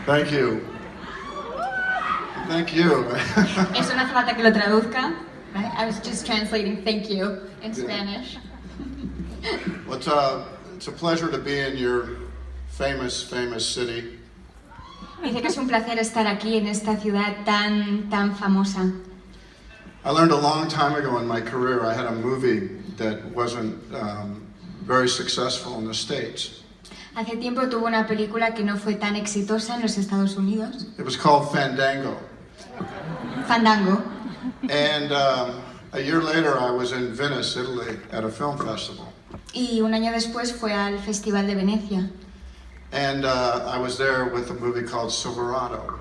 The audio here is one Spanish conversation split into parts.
Thank you. Thank you. Eso no hace falta que lo traduzca. Right? I was just translating thank you in Spanish. Well, it's a pleasure to be in your famous city. Dice que es un placer estar aquí en esta ciudad tan famosa. I learned a long time ago in my career, I had a movie that wasn't very successful in the States. Hace tiempo tuvo una película que no fue tan exitosa en los Estados Unidos. It was called Fandango. Fandango. And a year later, I was in Venice, Italy, at a film festival. Y un año después fue al Festival de Venecia. And I was there with a movie called Silverado.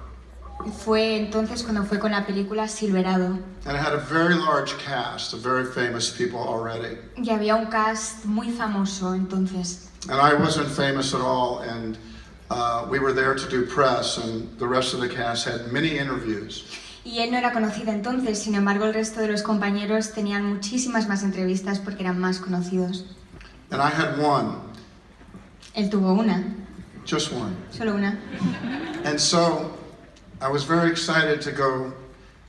Fue entonces cuando fue con la película Silverado. And it had a very large cast of very famous people already. Y había un cast muy famoso entonces. And I wasn't famous at all, and we were there to do press, and the rest of the cast had many interviews. Y él no era conocido entonces, sin embargo el resto de los compañeros tenían muchísimas más entrevistas porque eran más conocidos. And I had one. Él tuvo una. Just one. Solo una. And so I was very excited to go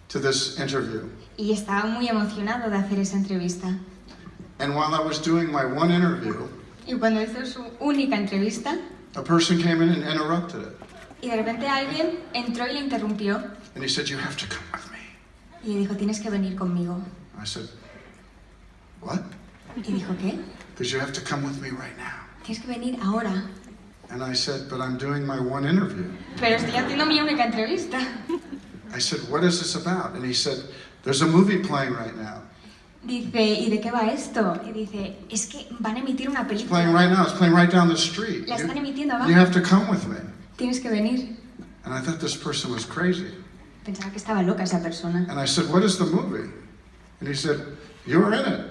to this interview. Y estaba muy emocionado de hacer esa entrevista. And while I was doing my one interview, Y cuando hizo su única entrevista, a person came in and interrupted it. y de repente alguien entró y le interrumpió And he said, "You have to come with me." y le dijo, tienes que venir conmigo. I said, "What?" Y dijo, ¿qué? Because you have to come with me right now. Tienes que venir ahora. And I said, "But I'm doing my one interview." Pero estoy haciendo mi única entrevista. I said, "What is this about?" And he said, "There's a movie playing right now." Dice, ¿y de qué va esto? Y dice, es que van a emitir una It's playing película. right now. It's playing right down the street. La están emitiendo You have abajo. to come with me. Tienes que venir. And I thought this person was crazy. Pensaba que estaba loca esa persona. And I said, "What is the movie?" And he said, "You were in it."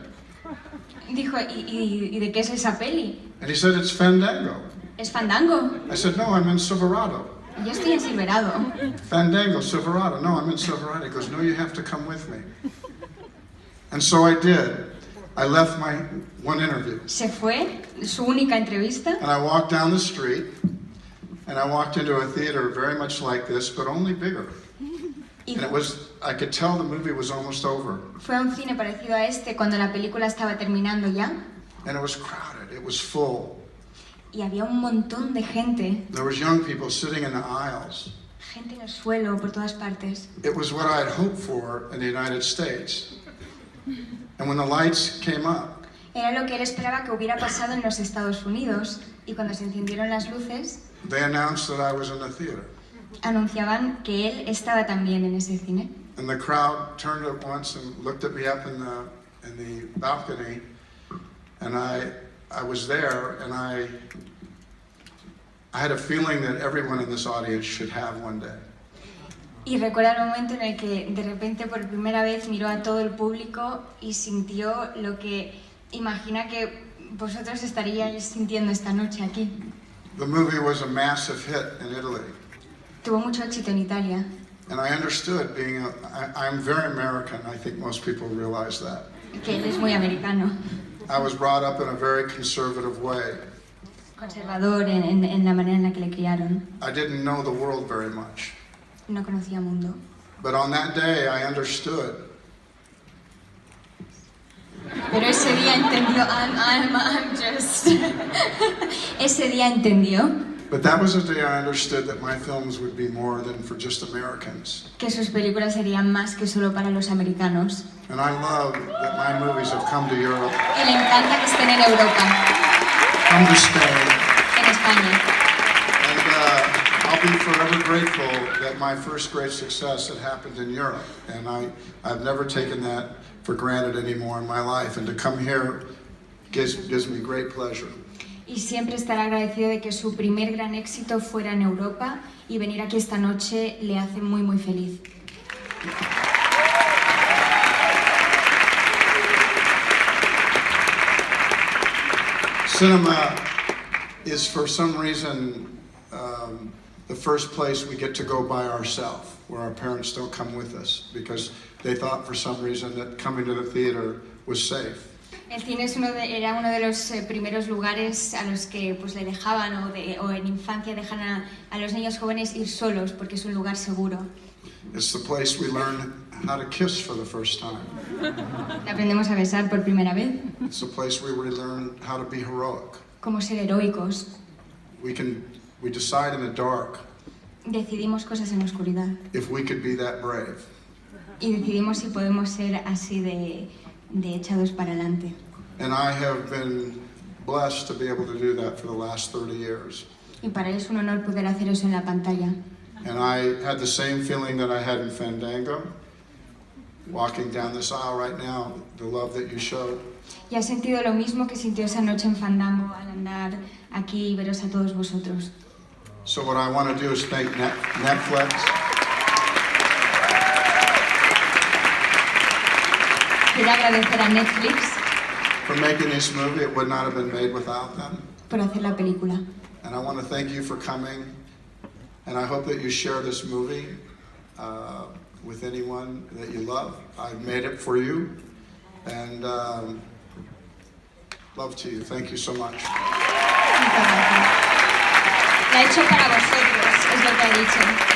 Dijo, ¿y de qué es esa peli? And he said, "It's Fandango." Es Fandango. I said, "No, I'm in Silverado." Yo estoy en Silverado. Fandango, Silverado. "No, I'm in Silverado." He goes, "No, you have to come with me." And so I did. I left my one interview. Se fue, su única entrevista, And I walked down the street, and I walked into a theater very much like this, but only bigger. y And it was, I could tell the movie was almost over. fue a un cine parecido a este cuando la película estaba terminando ya. And it was crowded, it was full. Y había un montón de gente, There was young people sitting in the aisles. gente en el suelo, por todas partes. It was what I had hoped for in the United States. And when the lights came up, Era lo que él esperaba que hubiera pasado en los Estados Unidos. Y cuando se encendieron las luces, they announced that I was in the theater. anunciaban que él estaba también en ese cine. And the crowd turned at once and looked at me up in the balcony. And I was there, and I had a feeling that everyone in this audience should have one day. Y recuerda el momento en el que de repente por primera vez miró a todo el público y sintió lo que imagina que vosotros estaríais sintiendo esta noche aquí. The movie was a massive hit in Italy. Tuvo mucho éxito en Italia. And I understood I'm very American. I think most people realize that. Que él es muy americano, I was brought up in a very conservative way. conservador en la manera en la que le criaron. I didn't know the world very much. No conocía mundo. But on that day, I understood. Pero ese día entendió, I'm just... ese día entendió But that was the day I understood that my films would be more than for just Americans. que sus películas serían más que solo para los americanos. And I love that my movies have come to Europe, Y le encanta que estén en Europa, come to Spain, en España. and I'll be forever grateful that my first great success had happened in Europe. And I've never taken that for granted anymore in my life. And to come here gives me great pleasure. Y siempre estará agradecido de que su primer gran éxito fuera en Europa y venir aquí esta noche le hace muy muy feliz. Cinema is for some reason the first place we get to go by ourselves, where our parents don't come with us, because they thought for some reason that coming to the theater was safe. El cine era uno de los primeros lugares a los que pues, le dejaban o en infancia dejan a los niños jóvenes ir solos porque es un lugar seguro. It's the place we learn how to kiss for the first time. Aprendemos a besar por primera vez, It's the place where we learn how to be heroic. cómo ser heroicos. We decide in the dark Decidimos cosas en la oscuridad if we could be that brave. y decidimos si podemos ser así de echados para adelante. And I have been blessed to be able to do that for the last 30 years. Y para él es un honor poder hacer eso en la pantalla. And I had the same feeling that I had in Fandango, walking down this aisle right now, the love that you showed. Y ha sentido lo mismo que sintió esa noche en Fandango al andar aquí y veros a todos vosotros. So what I want to do is thank Netflix. Quiero agradecer a Netflix For making this movie. It would not have been made without them. por hacer la película. And I want to thank you for coming. And I hope that you share this movie with anyone that you love. I made it for you. And love to you. Thank you so much. Muchas gracias. La he hecho para vosotros, es lo que ha dicho.